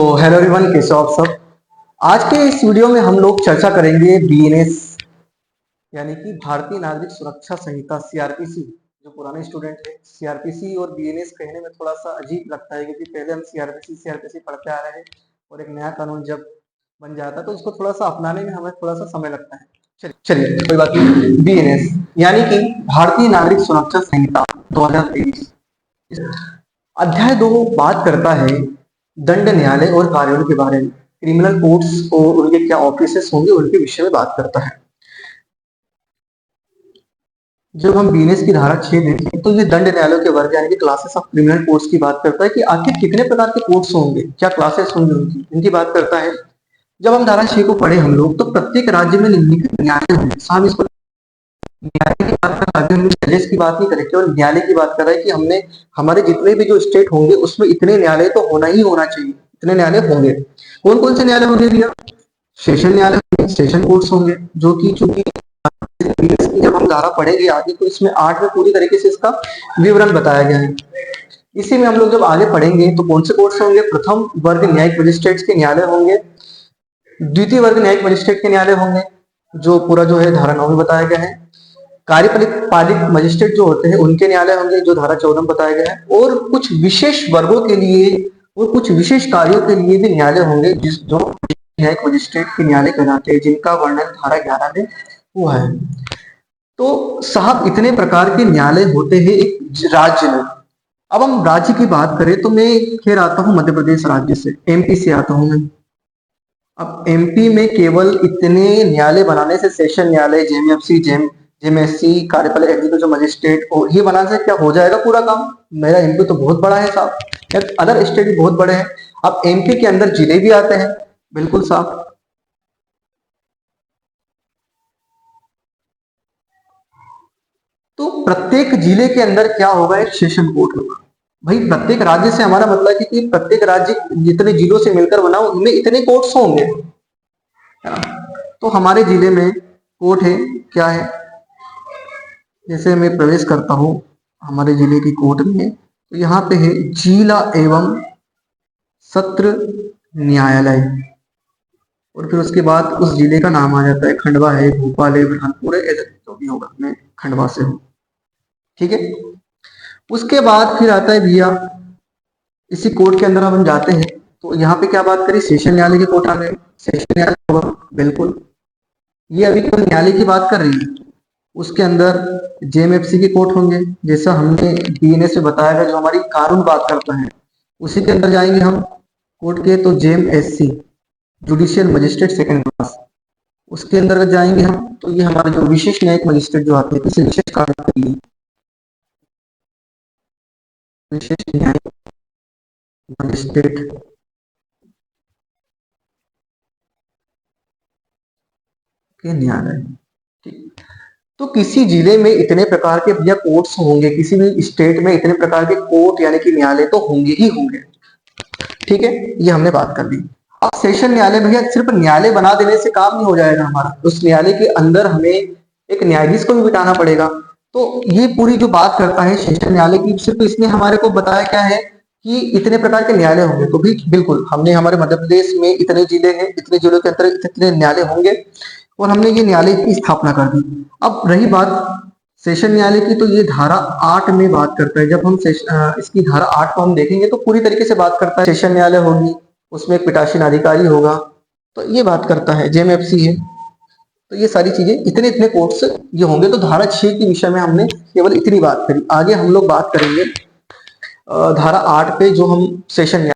तो hello everyone, कैसे हो आप सब। आज के इस वीडियो में हम लोग चर्चा करेंगे बीएनएस यानी कि भारतीय नागरिक सुरक्षा संहिता सीआरपीसी। जो पुराने स्टूडेंट हैं, सीआरपीसी और बीएनएस कहने में थोड़ा सा अजीब लगता है क्योंकि पहले हम सीआरपीसी पढ़ते आ रहे हैं और एक नया कानून जब बन जाता है तो उसको थोड़ा सा अपनाने में हमें थोड़ा सा समय लगता है। चलिए कोई बात नहीं। बीएनएस यानी कि भारतीय नागरिक सुरक्षा संहिता 2023 अध्याय 2 बात करता है दंड न्यायालय और कार्यालय के बारे में। क्रिमिनल कोर्ट्स और उनके क्या ऑफिसेस होंगे उनके विषय में बात करता है। जब हम बीएनएस की धारा 6 देखें तो ये दंड न्यायालयों के वर्ग यानी कि क्लासेस ऑफ क्रिमिनल कोर्ट्स की बात करता है कि आखिर कितने प्रकार के कोर्ट्स होंगे, क्या क्लासेस होंगे उनकी, इनकी बात करता है। जब हम धारा 6 को पढ़े हम लोग तो प्रत्येक राज्य में निम्नलिखित न्यायालय होंगे। साहब इसको न्यायालय की बात कर रहा है, जजेस की बात नहीं करें, केवल न्यायालय की बात कर रहा है कि हमने हमारे जितने भी जो स्टेट होंगे उसमें इतने न्यायालय तो होना ही होना चाहिए, इतने न्यायालय होंगे। कौन कौन से न्यायालय होंगे भैया? सेशन न्यायालय होंगे, सेशन कोर्ट्स होंगे, जो कि चूंकि जब हम धारा पढ़ेंगे आगे तो इसमें 8 में पूरी तरीके से इसका विवरण बताया गया है। इसी में हम लोग जब आगे पढ़ेंगे तो कौन से कोर्ट्स होंगे? प्रथम वर्ग न्यायिक मजिस्ट्रेट्स के न्यायालय होंगे, द्वितीय वर्ग न्यायिक मजिस्ट्रेट के न्यायालय होंगे, जो पूरा जो है धारा 9 में बताया गया है। कार्यपालिक मजिस्ट्रेट जो होते हैं उनके न्यायालय होंगे, जो धारा 14 में बताया गया है। और कुछ विशेष वर्गों के लिए और कुछ विशेष कार्यों के लिए भी न्यायालय होंगे, जिस जो न्यायिक मजिस्ट्रेट के न्यायालय कहलाते हैं, जिनका वर्णन धारा 11 में हुआ है। तो साहब इतने प्रकार के न्यायालय होते हैं एक राज्य में। अब हम राज्य की बात करें तो मैं खैर आता हूं मध्य प्रदेश राज्य से, एमपी से आता हूं मैं। अब एमपी में केवल इतने न्यायालय बनाने से, सेशन न्यायालय, जेएमएफसी, जेएमएससी, कार्यपालिक एग्जीक्यूटिव मजिस्ट्रेट, और ये बनाने से क्या हो जाएगा पूरा काम? मेरा एमपी तो बहुत बड़ा है साहब, अदर स्टेट भी बहुत बड़े हैं। अब एमपी के अंदर जिले भी आते हैं, बिल्कुल साहब। तो प्रत्येक जिले के अंदर क्या होगा? एक सेशन कोर्ट होगा। भाई प्रत्येक राज्य से हमारा मतलब है कि प्रत्येक राज्य जितने जिलों से मिलकर बना उनमें इतने कोर्ट्स होंगे, है ना। तो हमारे जिले में कोर्ट है, क्या है? जैसे मैं प्रवेश करता हूँ हमारे जिले की कोर्ट में, तो यहाँ पे है जिला एवं सत्र न्यायालय, और फिर उसके बाद उस जिले का नाम आ जाता है, खंडवा है, भोपाल है, बुरहानपुर है, जो भी होगा। मैं खंडवा से हूँ, ठीक है। उसके बाद फिर आता है भैया, इसी कोर्ट के अंदर हम जाते हैं तो यहाँ पे क्या बात करें? सेशन न्यायालय के कोर्ट आ गए, सेशन न्यायालय होगा, बिल्कुल। ये अभी केवल न्यायालय की बात कर रही है। उसके अंदर जेएमएफसी के कोर्ट होंगे, जैसा हमने बीएनएस में बताया गया, जो हमारी कानून बात करता है। उसी के अंदर जाएंगे हम कोर्ट के, तो जेएमएससी, जुडिशियल मजिस्ट्रेट सेकंड क्लास। उसके अंदर जाएंगे हम तो ये हमारे जो विशेष न्यायिक मजिस्ट्रेट जो आते हैं किसी विशेष कार्य के लिए, विशेष न्यायिक मजिस्ट्रेट के न्यायालय, ठीक। तो किसी जिले में इतने प्रकार के भैया कोर्ट्स होंगे, किसी भी स्टेट में इतने प्रकार के कोर्ट यानी कि न्यायालय तो होंगे ही होंगे, ठीक है। ये हमने बात कर ली। अब सेशन न्यायालय भैया सिर्फ न्यायालय बना देने से काम नहीं हो जाएगा हमारा, उस न्यायालय के अंदर हमें एक न्यायाधीश को भी बिठाना पड़ेगा। तो ये पूरी जो बात करता है सेशन न्यायालय की, सिर्फ इसने हमारे को बताया क्या है कि इतने प्रकार के न्यायालय होंगे। तो भी बिल्कुल हमने हमारे मध्य प्रदेश में इतने जिले हैं, इतने जिलों के अंदर इतने न्यायालय होंगे, और हमने ये न्यायालय की स्थापना कर दी। अब रही बात सेशन न्यायालय की, तो ये धारा 8 में बात करता है। जब हम इसकी धारा 8 को हम देखेंगे तो पूरी तरीके से बात करता है, सेशन न्यायालय होगी, उसमें एक पीठासीन अधिकारी होगा, तो ये बात करता है। जेएमएफसी है, तो ये सारी चीजें इतने इतने कोर्ट्स ये होंगे। तो धारा 6 के विषय में हमने केवल इतनी बात करी। आगे हम लोग बात करेंगे धारा 8 पे, जो हम सेशन